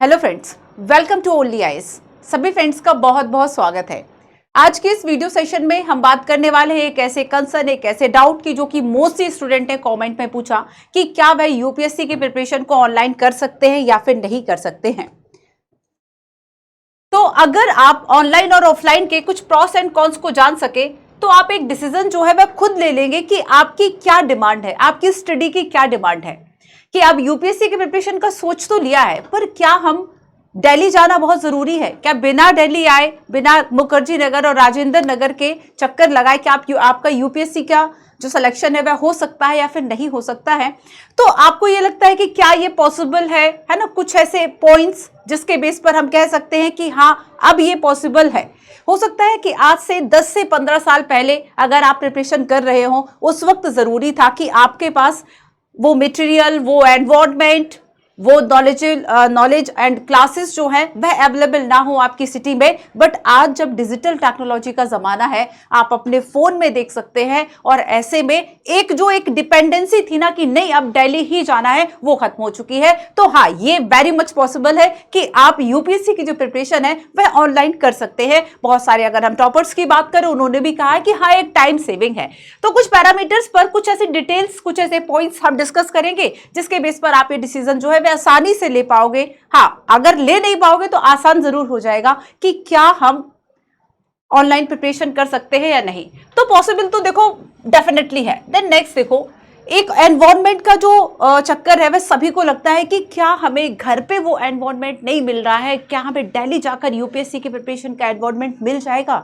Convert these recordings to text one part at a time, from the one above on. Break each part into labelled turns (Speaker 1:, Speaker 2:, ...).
Speaker 1: Hello friends, welcome to only eyes. सभी friends का बहुत बहुत स्वागत है। आज के इस वीडियो सेशन में हम बात करने वाले हैं एक ऐसे कंसर्न, एक ऐसे डाउट की जो कि मोस्टली स्टूडेंट ने कमेंट में पूछा कि क्या वह यूपीएससी की प्रिपरेशन को ऑनलाइन कर सकते हैं या फिर नहीं कर सकते हैं। तो अगर आप ऑनलाइन और ऑफलाइन के कुछ प्रॉस एंड कॉन्स को जान सके तो आप एक डिसीजन जो है वह खुद ले लेंगे कि आपकी क्या डिमांड है, आपकी स्टडी की क्या डिमांड है। कि अब यूपीएससी की प्रिपरेशन का सोच तो लिया है, पर क्या हम दिल्ली जाना बहुत जरूरी है? क्या बिना दिल्ली आए, बिना मुखर्जी नगर और राजेंद्र नगर के चक्कर लगाए कि आपका यूपीएससी का जो सिलेक्शन है वह हो सकता है या फिर नहीं हो सकता है? तो आपको ये लगता है कि क्या ये पॉसिबल है ना? कुछ ऐसे पॉइंट्स जिसके बेस पर हम कह सकते हैं कि हाँ, अब ये पॉसिबल है। हो सकता है कि आज से 10 से 15 साल पहले अगर आप प्रिपरेशन कर रहे हो, उस वक्त जरूरी था कि आपके पास वो मटेरियल, वो एनवायरनमेंट, वो नॉलेज एंड क्लासेस जो है वह अवेलेबल ना हो आपकी सिटी में। बट आज जब डिजिटल टेक्नोलॉजी का जमाना है, आप अपने फोन में देख सकते हैं और ऐसे में एक डिपेंडेंसी थी ना कि नहीं अब दिल्ली ही जाना है, वो खत्म हो चुकी है। तो हाँ, ये वेरी मच पॉसिबल है कि आप यूपीएससी की जो प्रिपरेशन है वह ऑनलाइन कर सकते हैं। बहुत सारे अगर हम टॉपर्स की बात करें, उन्होंने भी कहा है कि हाँ, एक टाइम सेविंग है। तो कुछ पैरामीटर्स पर, कुछ ऐसे डिटेल्स, कुछ ऐसे पॉइंट्स हम डिस्कस करेंगे जिसके बेस पर आप ये डिसीजन जो है आसानी से ले पाओगे। हाँ, अगर ले नहीं पाओगे तो आसान जरूर हो जाएगा कि क्या हम ऑनलाइन प्रिपरेशन कर सकते हैं या नहीं। तो पॉसिबल तो देखो डेफिनेटली है। देन नेक्स्ट देखो, एक एनवायरनमेंट का जो चक्कर है वह सभी को लगता है कि क्या हमें घर पे वो एनवायरनमेंट नहीं मिल रहा है, क्या हमें दिल्ली जाकर यूपीएससी की प्रिपरेशन का एनवायरनमेंट मिल जाएगा।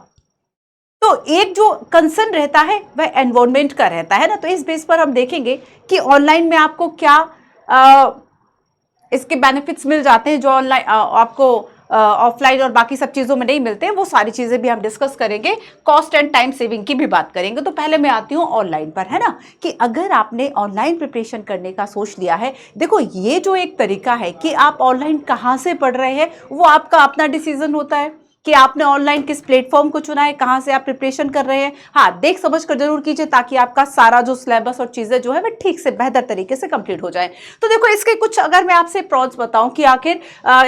Speaker 1: तो एक जो कंसर्न रहता है वह एनवायरनमेंट का रहता है ना। तो इस बेस पर हम देखेंगे कि ऑनलाइन में आपको क्या इसके बेनिफिट्स मिल जाते हैं जो ऑनलाइन आपको ऑफलाइन और बाकी सब चीज़ों में नहीं मिलते हैं। वो सारी चीज़ें भी हम डिस्कस करेंगे। कॉस्ट एंड टाइम सेविंग की भी बात करेंगे। तो पहले मैं आती हूँ ऑनलाइन पर, है ना। कि अगर आपने ऑनलाइन प्रिपरेशन करने का सोच लिया है, देखो ये जो एक तरीका है कि आप ऑनलाइन कहाँ से पढ़ रहे हैं वो आपका अपना डिसीजन होता है कि आपने ऑनलाइन किस प्लेटफॉर्म को चुना है, कहाँ से आप प्रिपरेशन कर रहे हैं। हाँ, देख समझ कर जरूर कीजिए ताकि आपका सारा जो सिलेबस और चीज़ें जो है वह ठीक से बेहतर तरीके से कंप्लीट हो जाए। तो देखो, इसके कुछ अगर मैं आपसे प्रॉस बताऊं कि आखिर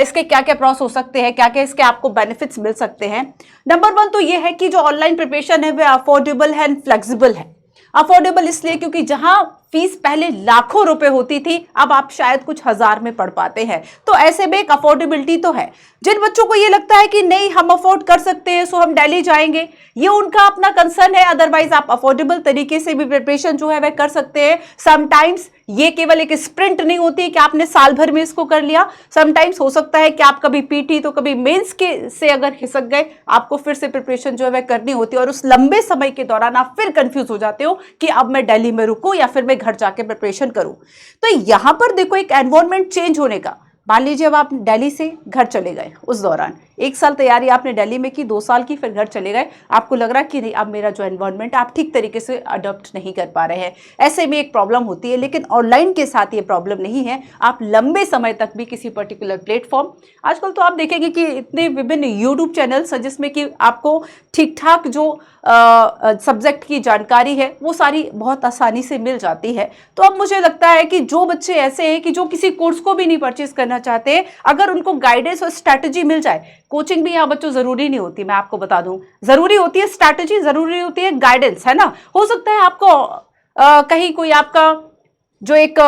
Speaker 1: इसके क्या क्या प्रॉस हो सकते हैं, क्या क्या इसके आपको बेनिफिट्स मिल सकते हैं। नंबर 1 तो ये है कि जो ऑनलाइन प्रिपरेशन है वह अफोर्डेबल है एंड फ्लेक्सिबल है। अफोर्डेबल इसलिए क्योंकि जहां फीस पहले लाखों रुपए होती थी, अब आप शायद कुछ हजार में पढ़ पाते हैं। तो ऐसे में एक अफोर्डेबिलिटी तो है। जिन बच्चों को ये लगता है कि नहीं हम अफोर्ड कर सकते हैं सो हम दिल्ली जाएंगे, ये उनका अपना कंसर्न है। अदरवाइज आप अफोर्डेबल तरीके से भी प्रिपरेशन जो है वह कर सकते हैं। समटाइम्स ये केवल एक स्प्रिंट नहीं होती है कि आपने साल भर में इसको कर लिया। समटाइम्स हो सकता है कि आप कभी पीटी तो कभी मेंस के से अगर खिसक गए, आपको फिर से प्रिपरेशन जो है वह करनी होती है और उस लंबे समय के दौरान आप फिर कंफ्यूज हो जाते हो कि अब मैं दिल्ली में रुकूं या फिर मैं घर जाके प्रिपरेशन करूं। तो यहां पर देखो, एक एनवायरनमेंट चेंज होने का, मान लीजिए अब आप दिल्ली से घर चले गए, उस दौरान 1 साल तैयारी आपने दिल्ली में की, 2 साल की, फिर घर चले गए, आपको लग रहा है कि नहीं अब मेरा जो एनवायरनमेंट आप ठीक तरीके से अडॉप्ट नहीं कर पा रहे हैं। ऐसे में एक प्रॉब्लम होती है। लेकिन ऑनलाइन के साथ ये प्रॉब्लम नहीं है। आप लंबे समय तक भी किसी पर्टिकुलर प्लेटफॉर्म, आजकल तो आप देखेंगे कि इतने विभिन्न यूट्यूब चैनल्स हैं जिसमें कि आपको ठीक ठाक जो सब्जेक्ट की जानकारी है वो सारी बहुत आसानी से मिल जाती है। तो अब मुझे लगता है कि जो बच्चे ऐसे हैं कि जो किसी कोर्स को भी नहीं परचेज करना चाहते हैं, अगर उनको गाइडेंस और स्ट्रैटेजी मिल जाए, कोचिंग भी यहाँ बच्चों जरूरी नहीं होती, मैं आपको बता दूं, जरूरी होती है स्ट्रैटेजी, जरूरी होती है गाइडेंस, है ना। हो सकता है आपको कहीं कोई आपका जो एक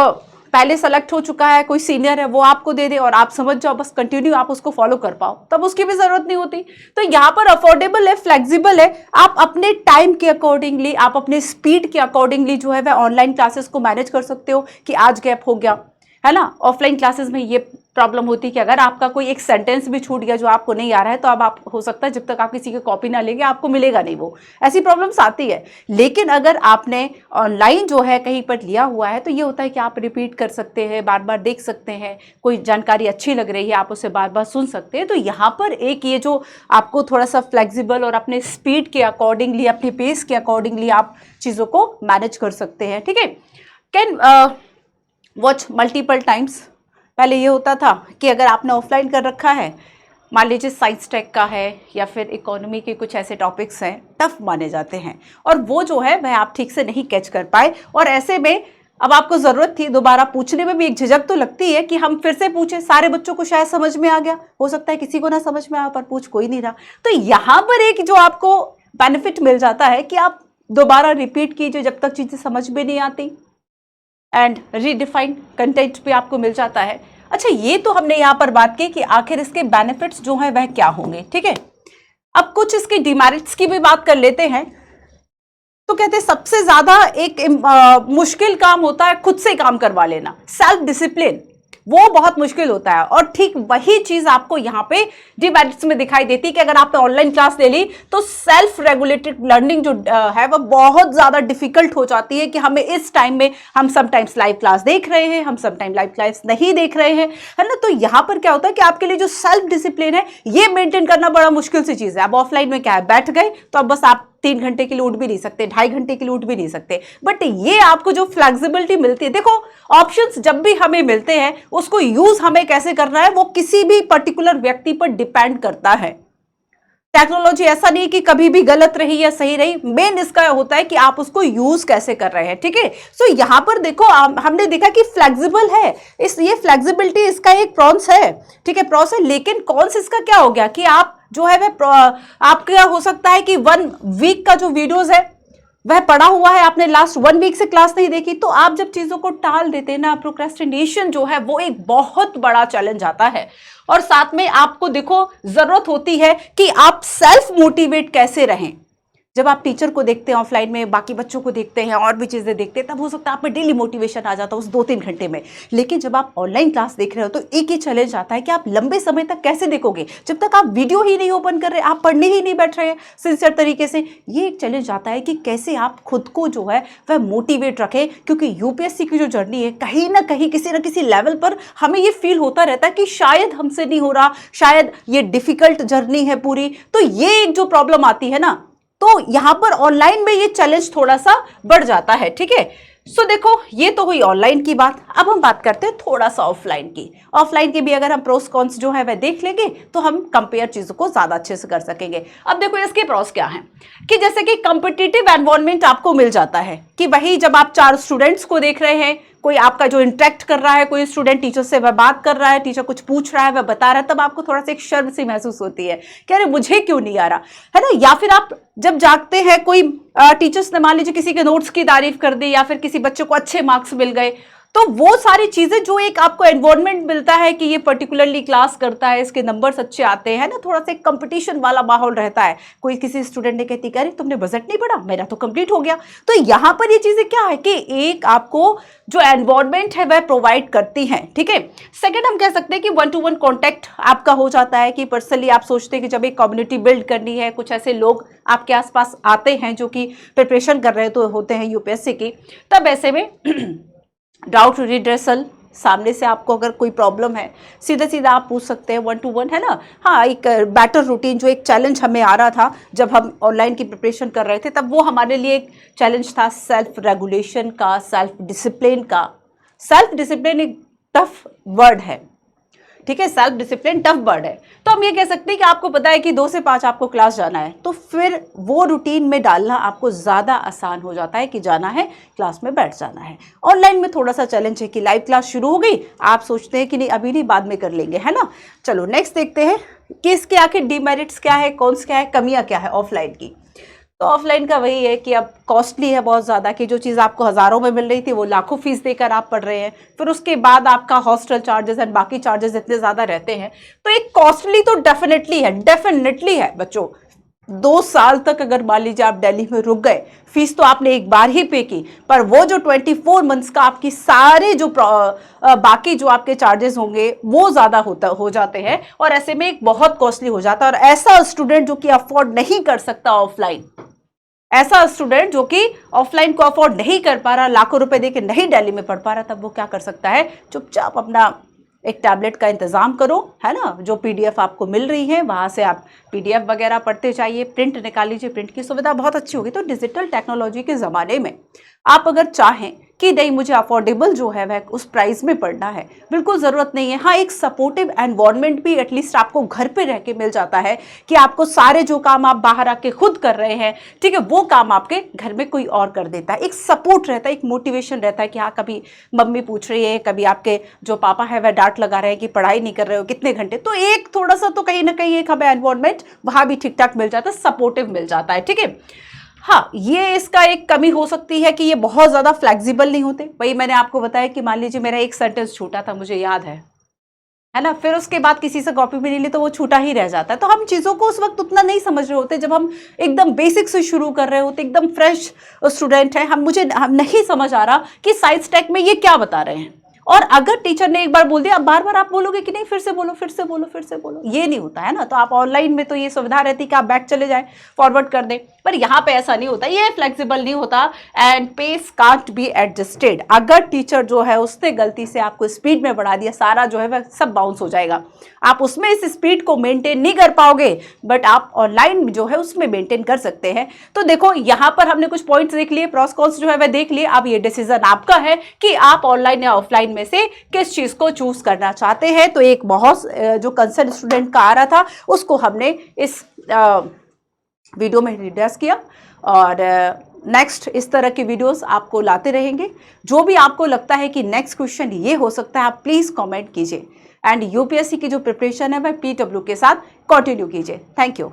Speaker 1: पहले सेलेक्ट हो चुका है, कोई सीनियर है, वो आपको दे दे और आप समझ जाओ, बस कंटिन्यू आप उसको फॉलो कर पाओ, तब उसकी भी जरूरत नहीं होती। तो यहाँ पर अफोर्डेबल है, फ्लेक्सिबल है। आप अपने टाइम के अकॉर्डिंगली, आप अपने स्पीड के अकॉर्डिंगली जो है वह ऑनलाइन क्लासेस को मैनेज कर सकते हो कि आज गैप हो गया, है ना। ऑफलाइन क्लासेस में ये प्रॉब्लम होती है कि अगर आपका कोई एक सेंटेंस भी छूट गया जो आपको नहीं आ रहा है, तो अब आप हो सकता है जब तक आप किसी की कॉपी ना लेंगे आपको मिलेगा नहीं वो, ऐसी प्रॉब्लम्स आती है। लेकिन अगर आपने ऑनलाइन जो है कहीं पर लिया हुआ है तो ये होता है कि आप रिपीट कर सकते हैं, बार बार देख सकते हैं, कोई जानकारी अच्छी लग रही है आप उसे बार बार सुन सकते हैं। तो यहाँ पर एक ये जो आपको थोड़ा सा फ्लेक्सिबल और अपने स्पीड के अकॉर्डिंगली, अपने पेस के अकॉर्डिंगली आप चीज़ों को मैनेज कर सकते हैं, ठीक है। Can watch multiple times. पहले ये होता था कि अगर आपने ऑफलाइन कर रखा है, मान लीजिए साइंस टेक का है या फिर इकोनॉमी के कुछ ऐसे टॉपिक्स हैं, टफ माने जाते हैं और वो जो है वह आप ठीक से नहीं कैच कर पाए, और ऐसे में अब आपको जरूरत थी, दोबारा पूछने में भी एक झिझक तो लगती है कि हम फिर से पूछे, सारे बच्चों को शायद समझ में आ गया, हो सकता है किसी को ना समझ में आया, पर पूछ कोई नहीं रहा। तो यहां पर एक जो आपको बेनिफिट मिल जाता है कि आप दोबारा रिपीट कीजिए जब तक चीजें समझ में नहीं आती, एंड रीडिफाइंड कंटेंट भी आपको मिल जाता है। अच्छा, ये तो हमने यहाँ पर बात की कि आखिर इसके बेनिफिट्स जो है वह क्या होंगे, ठीक है। अब कुछ इसके डिमेरिट्स की भी बात कर लेते हैं। तो कहते हैं सबसे ज्यादा एक मुश्किल काम होता है खुद से काम करवा लेना, सेल्फ डिसिप्लिन, वो बहुत मुश्किल होता है। और ठीक वही चीज आपको यहाँ पे डिमेरिट्स में दिखाई देती है कि अगर आपने ऑनलाइन क्लास ले ली तो सेल्फ रेगुलेटेड लर्निंग जो है वह बहुत ज्यादा डिफिकल्ट हो जाती है कि हमें इस टाइम में, हम समटाइम्स लाइव क्लास देख रहे हैं, हम समटाइम लाइव क्लास नहीं देख रहे हैं, है ना। तो यहाँ पर क्या होता है कि आपके लिए जो सेल्फ डिसिप्लिन है ये मेंटेन करना बड़ा मुश्किल सी चीज है। अब ऑफलाइन में क्या है, बैठ गए तो अब बस आप 3 घंटे के लिए उठ भी नहीं सकते, 2.5 घंटे के लिए उठ भी नहीं सकते। बट ये आपको जो फ्लेक्सिबिलिटी मिलती है, देखो ऑप्शंस जब भी हमें मिलते हैं उसको यूज हमें कैसे करना है वो किसी भी पर्टिकुलर व्यक्ति पर डिपेंड करता है। टेक्नोलॉजी ऐसा नहीं कि कभी भी गलत रही या सही रही, मेन इसका होता है कि आप उसको यूज कैसे कर रहे हैं, ठीक है। सो यहां पर देखो हमने देखा कि फ्लेक्सिबल है, ये फ्लेक्सिबिलिटी इसका एक प्रॉन्स है, ठीक है, प्रॉस है। लेकिन कॉन्स इसका क्या हो गया कि आप जो है वह आपका हो सकता है कि 1 वीक का जो वीडियोस है वह पड़ा हुआ है, आपने लास्ट 1 वीक से क्लास नहीं देखी, तो आप जब चीजों को टाल देते हैं ना, प्रोक्रेस्टिनेशन जो है वो एक बहुत बड़ा चैलेंज आता है। और साथ में आपको देखो जरूरत होती है कि आप सेल्फ मोटिवेट कैसे रहें। जब आप टीचर को देखते हैं ऑफलाइन में, बाकी बच्चों को देखते हैं और भी चीजें देखते हैं, तब हो सकता है आप में डेली मोटिवेशन आ जाता है उस 2-3 घंटे में। लेकिन जब आप ऑनलाइन क्लास देख रहे हो तो एक ही चैलेंज आता है कि आप लंबे समय तक कैसे देखोगे जब तक आप वीडियो ही नहीं ओपन कर रहे, आप पढ़ने ही नहीं बैठ रहे सिंसियर तरीके से। ये एक चैलेंज आता है कि कैसे आप खुद को जो है वह मोटिवेट रखें, क्योंकि यूपीएससी की जो जर्नी है कहीं ना कहीं किसी ना किसी लेवल पर हमें ये फील होता रहता है कि शायद हमसे नहीं हो रहा, शायद ये डिफिकल्ट जर्नी है पूरी। तो ये एक जो प्रॉब्लम आती है ना, तो यहां पर ऑनलाइन में ये चैलेंज थोड़ा सा बढ़ जाता है, ठीक है। सो देखो ये तो हुई ऑनलाइन की बात। अब हम बात करते हैं थोड़ा सा ऑफलाइन की। ऑफलाइन की भी अगर हम प्रोस कॉन्स जो है वह देख लेंगे तो हम कंपेयर चीजों को ज्यादा अच्छे से कर सकेंगे। अब देखो इसके प्रोस क्या हैं कि जैसे कि कॉम्पिटिटिव एनवायरनमेंट आपको मिल जाता है कि वही जब आप 4 स्टूडेंट्स को देख रहे हैं, कोई आपका जो इंटरेक्ट कर रहा है, कोई स्टूडेंट टीचर से वह बात कर रहा है, टीचर कुछ पूछ रहा है, वह बता रहा है, तब आपको थोड़ा सा एक शर्म सी महसूस होती है कि अरे मुझे क्यों नहीं आ रहा, है ना। या फिर आप जब जागते हैं, कोई टीचर्स ने मान लीजिए किसी के नोट्स की तारीफ कर दी या फिर किसी बच्चे को अच्छे मार्क्स मिल गए, तो वो सारी चीजें जो एक आपको एनवायरनमेंट मिलता है कि ये पर्टिकुलरली क्लास करता है, इसके नंबर्स अच्छे आते हैं ना, थोड़ा सा कंपटीशन वाला माहौल रहता है। कोई किसी स्टूडेंट ने कहती अरे तुमने बजट नहीं पढ़ा, मेरा तो कंप्लीट हो गया। तो यहाँ पर ये चीजें क्या है कि एक आपको जो एनवायरनमेंट है वह प्रोवाइड करती हैं, ठीक है। सेकंड हम कह सकते हैं कि 1-to-1 कॉन्टैक्ट आपका हो जाता है कि पर्सनली आप सोचते हैं कि जब एक कम्युनिटी बिल्ड करनी है, कुछ ऐसे लोग आपके आसपास आते हैं जो कि प्रिपरेशन कर रहे तो होते हैं यूपीएससी की, तब ऐसे में डाउट रिड्रेसल, सामने से आपको अगर कोई प्रॉब्लम है सीधा सीधा आप पूछ सकते हैं 1-to-1, है ना। हाँ, एक बैटर रूटीन जो एक चैलेंज हमें आ रहा था जब हम ऑनलाइन की प्रिपरेशन कर रहे थे, तब वो हमारे लिए एक चैलेंज था सेल्फ रेगुलेशन का, सेल्फ डिसिप्लिन का। सेल्फ डिसिप्लिन एक टफ वर्ड है, ठीक है, सेल्फ डिसिप्लिन टफ वर्ड है। तो हम ये कह सकते हैं कि आपको पता है कि 2 से 5 आपको क्लास जाना है, तो फिर वो रूटीन में डालना आपको ज़्यादा आसान हो जाता है कि जाना है, क्लास में बैठ जाना है। ऑनलाइन में थोड़ा सा चैलेंज है कि लाइव क्लास शुरू हो गई, आप सोचते हैं कि नहीं अभी नहीं बाद में कर लेंगे, है ना। चलो नेक्स्ट देखते हैं कि इसके आखिर डीमेरिट्स क्या है, कॉन्स क्या है, कमियाँ क्या है ऑफलाइन की। तो ऑफलाइन का वही है कि अब कॉस्टली है बहुत ज़्यादा, कि जो चीज़ आपको हज़ारों में मिल रही थी वो लाखों फीस देकर आप पढ़ रहे हैं, फिर उसके बाद आपका हॉस्टल चार्जेस एंड बाकी चार्जेस इतने ज़्यादा रहते हैं, तो एक कॉस्टली तो डेफिनेटली है बच्चों। 2 साल तक अगर मान लीजिए आप दिल्ली में रुक गए, फीस तो आपने एक बार ही पे की, पर वो जो 24 मंथ्स का आपकी सारे जो बाकी जो आपके चार्जेस होंगे वो ज़्यादा हो जाते हैं, और ऐसे में एक बहुत कॉस्टली हो जाता है। और ऐसा स्टूडेंट जो कि अफोर्ड नहीं कर सकता ऑफलाइन, ऐसा स्टूडेंट जो कि ऑफलाइन को अफोर्ड नहीं कर पा रहा, लाखों रुपए देके नहीं दिल्ली में पढ़ पा रहा, तब वो क्या कर सकता है, चुपचाप अपना एक टैबलेट का इंतजाम करो, है ना। जो पीडीएफ आपको मिल रही है वहां से आप पीडीएफ वगैरह पढ़ते जाइए, प्रिंट निकाल लीजिए, प्रिंट की सुविधा बहुत अच्छी होगी। तो डिजिटल टेक्नोलॉजी के ज़माने में आप अगर चाहें कि नहीं मुझे अफोर्डेबल जो है वह उस प्राइस में पढ़ना है, बिल्कुल ज़रूरत नहीं है। हाँ, एक सपोर्टिव एनवायरनमेंट भी एटलीस्ट आपको घर पे रह के मिल जाता है कि आपको सारे जो काम आप बाहर आके खुद कर रहे हैं, ठीक है, वो काम आपके घर में कोई और कर देता है। एक सपोर्ट रहता है, एक मोटिवेशन रहता है कि हाँ कभी मम्मी पूछ रही है, कभी आपके जो पापा है वह डांट लगा रहे हैं कि पढ़ाई नहीं कर रहे हो कितने घंटे, तो एक थोड़ा सा तो कहीं ना कहीं एक हमें एनवायरनमेंट वहाँ भी ठीक ठाक मिल जाता है, सपोर्टिव मिल जाता है, ठीक है। हाँ, ये इसका एक कमी हो सकती है कि ये बहुत ज़्यादा फ्लेक्सिबल नहीं होते। वही मैंने आपको बताया कि मान लीजिए मेरा एक सेंटेंस छूटा था, मुझे याद है ना, फिर उसके बाद किसी से कॉपी भी नहीं ली तो वो छूटा ही रह जाता है। तो हम चीज़ों को उस वक्त उतना नहीं समझ रहे होते, जब हम एकदम बेसिक से शुरू कर रहे होते, एकदम फ्रेश स्टूडेंट है, हम नहीं समझ आ रहा कि साइंस टेक में ये क्या बता रहे हैं। और अगर टीचर ने एक बार बोल दिया, अब बार बार आप बोलोगे कि नहीं फिर से बोलो फिर से बोलो फिर से बोलो, ये नहीं होता है ना। तो आप ऑनलाइन में तो ये सुविधा रहती कि आप बैक चले जाए, फॉरवर्ड कर दें, पर यहाँ पे ऐसा नहीं होता, ये फ्लेक्सिबल नहीं होता। And pace can't be adjusted. अगर टीचर जो है उसने गलती से आपको स्पीड में बढ़ा दिया, सारा जो है वह सब बाउंस हो जाएगा, आप उसमें इस स्पीड को मेंटेन नहीं कर पाओगे, बट आप ऑनलाइन जो है उसमें मेंटेन कर सकते हैं। तो देखो यहाँ पर हमने कुछ पॉइंट्स देख लिए, प्रॉस कॉन्स जो है वह देख लिए। अब ये डिसीजन आपका है कि आप ऑनलाइन या ऑफलाइन में से किस चीज को चूज करना चाहते हैं। तो एक बहुत जो कंसर्न स्टूडेंट का आ रहा था उसको हमने इस वीडियो में डिस्कस किया, और नेक्स्ट इस तरह की वीडियोस आपको लाते रहेंगे। जो भी आपको लगता है कि नेक्स्ट क्वेश्चन ये हो सकता है, आप प्लीज कमेंट कीजिए। एंड यूपीएससी की जो प्रिपरेशन है वह PW के साथ कंटिन्यू कीजिए। Thank you.